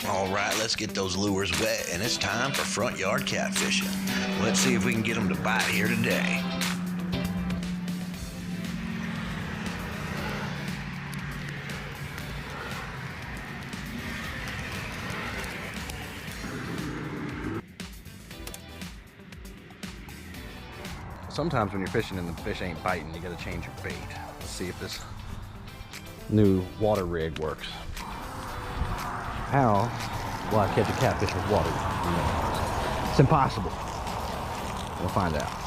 All right, let's get those lures wet, and it's time for front yard catfishing. Let's see if we can get them to bite here today. Sometimes when you're fishing and the fish ain't biting, you gotta change your bait. Let's see if this new water rig works. How will I catch a catfish with water? It's impossible. We'll find out.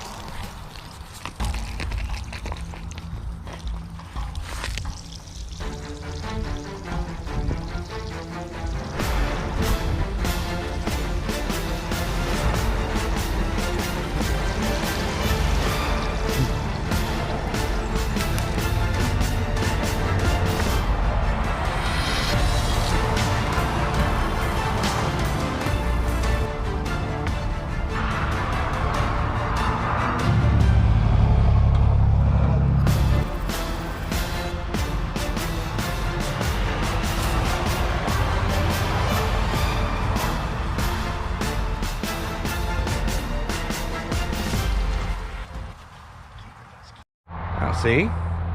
Now see,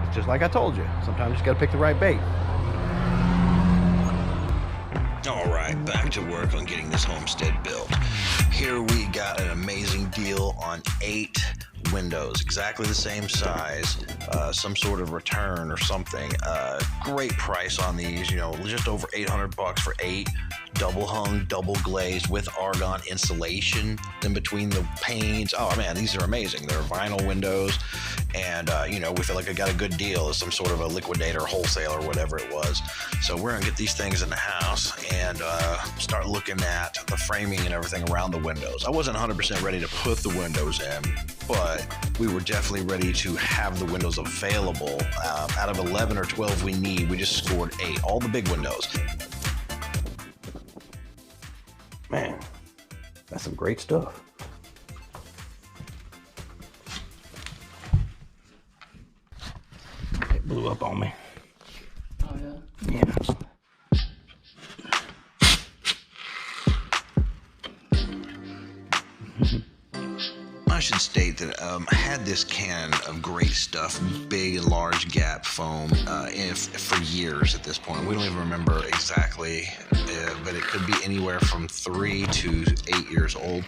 it's just like I told you. Sometimes you just gotta pick the right bait. All right, back to work on getting this homestead built. Here we got an amazing deal on 8 windows, exactly the same size, some sort of return or something. Great price on these, you know, just over $800 for 8, double hung, double glazed with argon insulation in between the panes. Oh man, these are amazing. They're vinyl windows, and you know, we feel like I got a good deal as some sort of a liquidator, wholesaler, whatever it was. So we're gonna get these things in the house and start looking at the framing and everything around the windows. I wasn't 100% ready to put the windows in, but we were definitely ready to have the windows available. Out of 11 or 12 we need, we just scored 8, all the big windows. Man, that's some great stuff. It blew up on me. Oh yeah? Yeah. I should state that I had this can of great stuff, big and large gap foam, for years at this point. We don't even remember exactly, but it could be anywhere from 3 to 8 years old.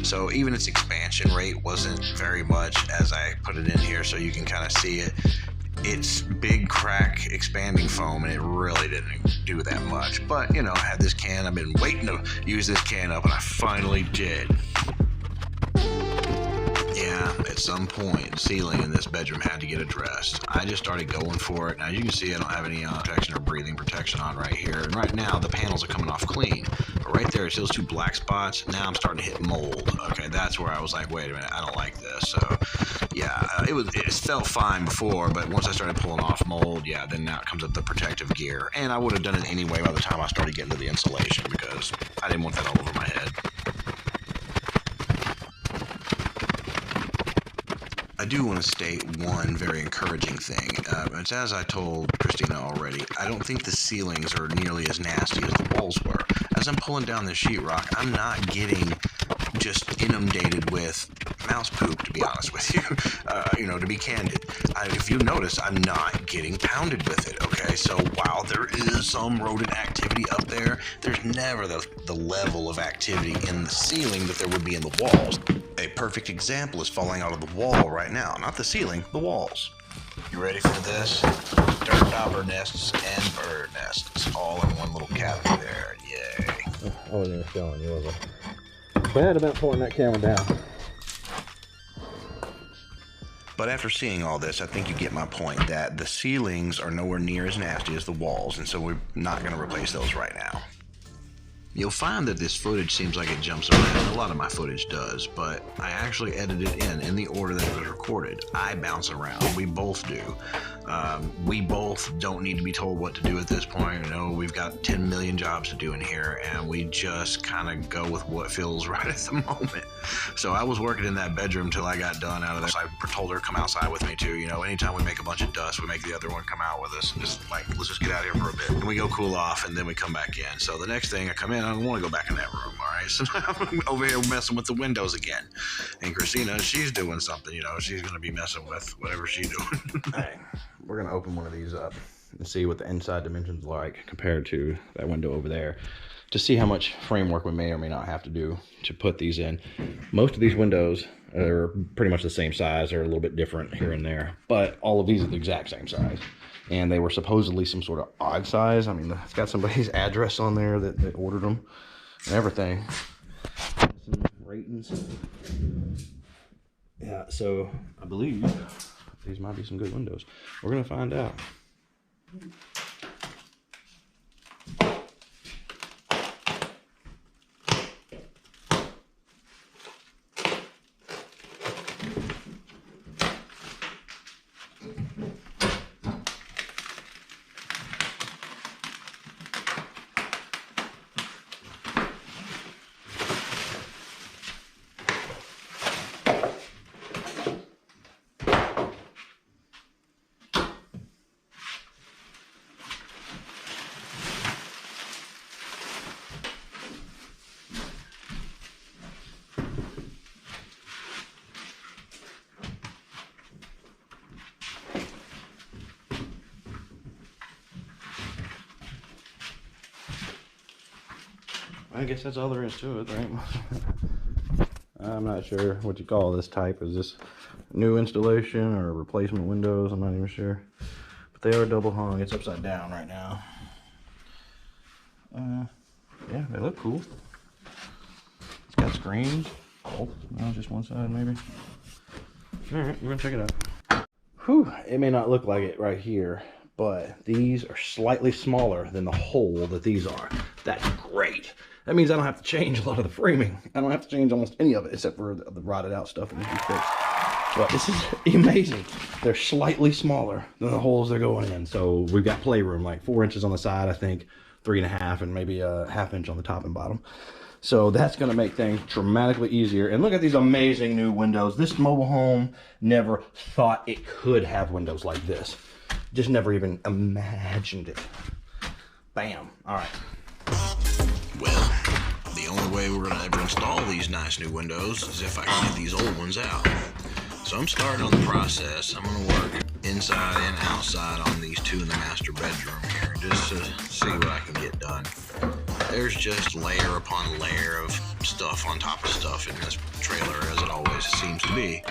So even its expansion rate wasn't very much, as I put it in here so you can kind of see it. It's big crack expanding foam, and it really didn't do that much. But, you know, I had this can. I've been waiting to use this can up, and I finally did. Yeah, at some point, the ceiling in this bedroom had to get addressed. I just started going for it. Now, you can see I don't have any protection or breathing protection on right here. And right now, the panels are coming off clean. But right there, it's those 2 black spots. Now I'm starting to hit mold. Okay, that's where I was like, wait a minute, I don't like this. So, yeah, it felt fine before, but once I started pulling off mold, yeah, then now it comes up the protective gear. And I would have done it anyway by the time I started getting to the insulation, because I didn't want that all over my head. I do want to state one very encouraging thing. It's as I told Christina already, I don't think the ceilings are nearly as nasty as the walls were. As I'm pulling down the sheetrock, I'm not getting just inundated with mouse poop, to be honest with you. You know, to be candid. If you notice, I'm not getting pounded with it, okay? So while there is some rodent activity up there, there's never the level of activity in the ceiling that there would be in the walls. A perfect example is falling out of the wall right now. Not the ceiling, the walls. You ready for this? Dirt dauber nests and bird nests, all in one little cavity there. Yay. I wasn't even showing you, was I? Bad about pulling that camera down. But after seeing all this, I think you get my point that the ceilings are nowhere near as nasty as the walls, and so we're not going to replace those right now. You'll find that this footage seems like it jumps around. A lot of my footage does, but I actually edited it in the order that it was recorded. I bounce around. We both do. We both don't need to be told what to do at this point. You know, we've got 10 million jobs to do in here, and we just kind of go with what feels right at the moment. So I was working in that bedroom till I got done out of there. So I told her to come outside with me too. You know, anytime we make a bunch of dust, we make the other one come out with us. Just like, let's just get out of here for a bit. And we go cool off, and then we come back in. So the next thing I come in, I don't want to go back in that room, all right? So now I'm over here messing with the windows again. And Christina, she's doing something, you know. She's going to be messing with whatever she's doing. Hey, we're going to open one of these up and see what the inside dimensions are like compared to that window over there, to see how much framework we may or may not have to do to put these in. Most of these windows are pretty much the same size. They're a little bit different here and there, but all of these are the exact same size. And they were supposedly some sort of odd size. I mean, it's got somebody's address on there that ordered them and everything. Some ratings. Yeah, so I believe these might be some good windows. We're gonna find out. I guess that's all there is to it, right? I'm not sure what you call this type. Is this new installation or replacement windows? I'm not even sure. But they are double hung. It's upside down right now. Yeah, they look cool. It's got screens. Oh, no, just one side maybe. Alright, we're gonna check it out. Whew, it may not look like it right here, but these are slightly smaller than the hole that these are. That's great. That means I don't have to change a lot of the framing. I don't have to change almost any of it except for the rotted out stuff that needs to be fixed. But this is amazing. They're slightly smaller than the holes they're going in. So we've got playroom, like 4 inches on the side, I think, 3.5, and maybe a ½ inch on the top and bottom. So that's gonna make things dramatically easier. And look at these amazing new windows. This mobile home never thought it could have windows like this. Just never even imagined it. Bam, all right. Well, the only way we're gonna ever install these nice new windows is if I can get these old ones out. So I'm starting on the process. I'm gonna work inside and outside on these two in the master bedroom here, just to see what I can get done. There's just layer upon layer of stuff on top of stuff in this trailer, as it always seems to be.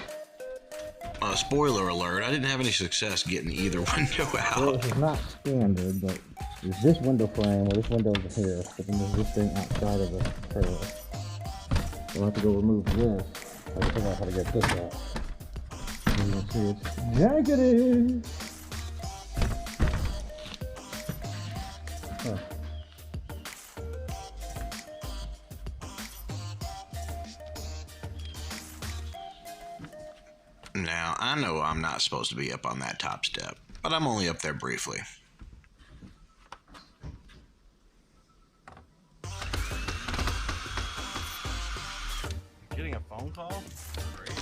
Spoiler alert, I didn't have any success getting either window out. Well, this is not standard, but there's this window frame, or this window over here, but then there's this thing outside of the trailer. We'll have to go remove this. I have to figure out how to get this out. And you can see it's jaggedy. Huh. Now, I know I'm not supposed to be up on that top step, but I'm only up there briefly. Getting a phone call? Great.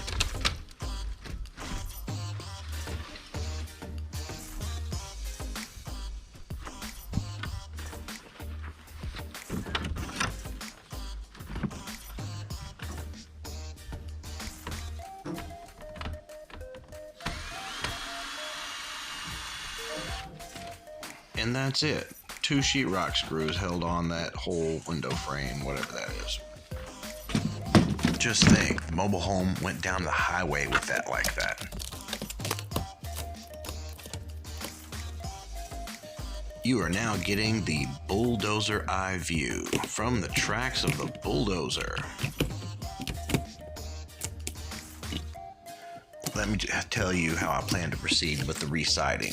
And that's it. 2 sheetrock screws held on that whole window frame, whatever that is. Just think, the mobile home went down the highway with that like that. You are now getting the bulldozer eye view from the tracks of the bulldozer. Let me tell you how I plan to proceed with the re-siding.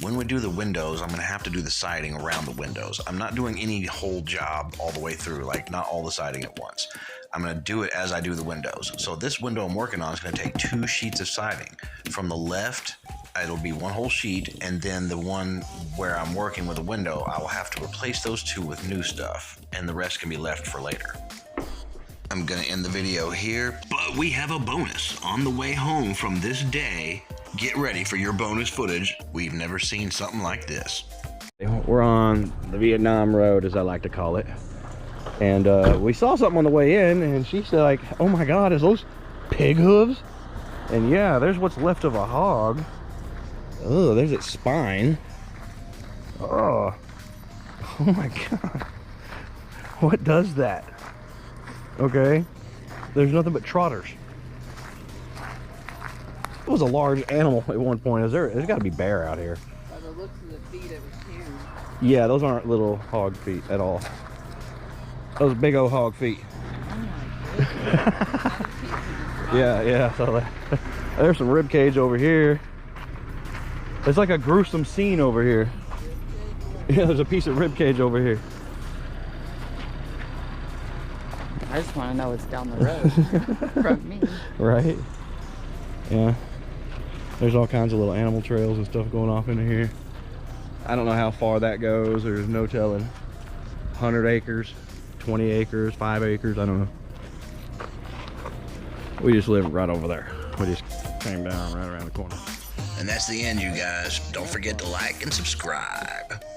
when we do the windows, I'm going to have to do the siding around the windows. I'm not doing any whole job all the way through, like not all the siding at once. I'm going to do it as I do the windows. So this window I'm working on is going to take 2 sheets of siding. From the left, it'll be 1 whole sheet, and then the one where I'm working with a window, I will have to replace those 2 with new stuff, and the rest can be left for later. I'm gonna end the video here, but we have a bonus on the way home from this day. Get ready for your bonus footage. We've never seen something like this. We're on the Vietnam Road, as I like to call it. And we saw something on the way in, and she said, like, oh my God, is those pig hooves? And yeah, there's what's left of a hog. Oh, there's its spine. Oh my God. What does that? Okay, there's nothing but trotters. It was a large animal at one point. There's got to be bear out here. By the looks of the feet, it was huge. Yeah, those aren't little hog feet at all. Those big old hog feet. Oh my goodness. Yeah. So there's some rib cage over here. It's like a gruesome scene over here. Yeah, there's a piece of rib cage over here. I just want to know what's down the road from me. Right? Yeah. There's all kinds of little animal trails and stuff going off into here. I don't know how far that goes. There's no telling. 100 acres, 20 acres, 5 acres, I don't know. We just live right over there. We just came down right around the corner. And that's the end, you guys. Don't forget to like and subscribe.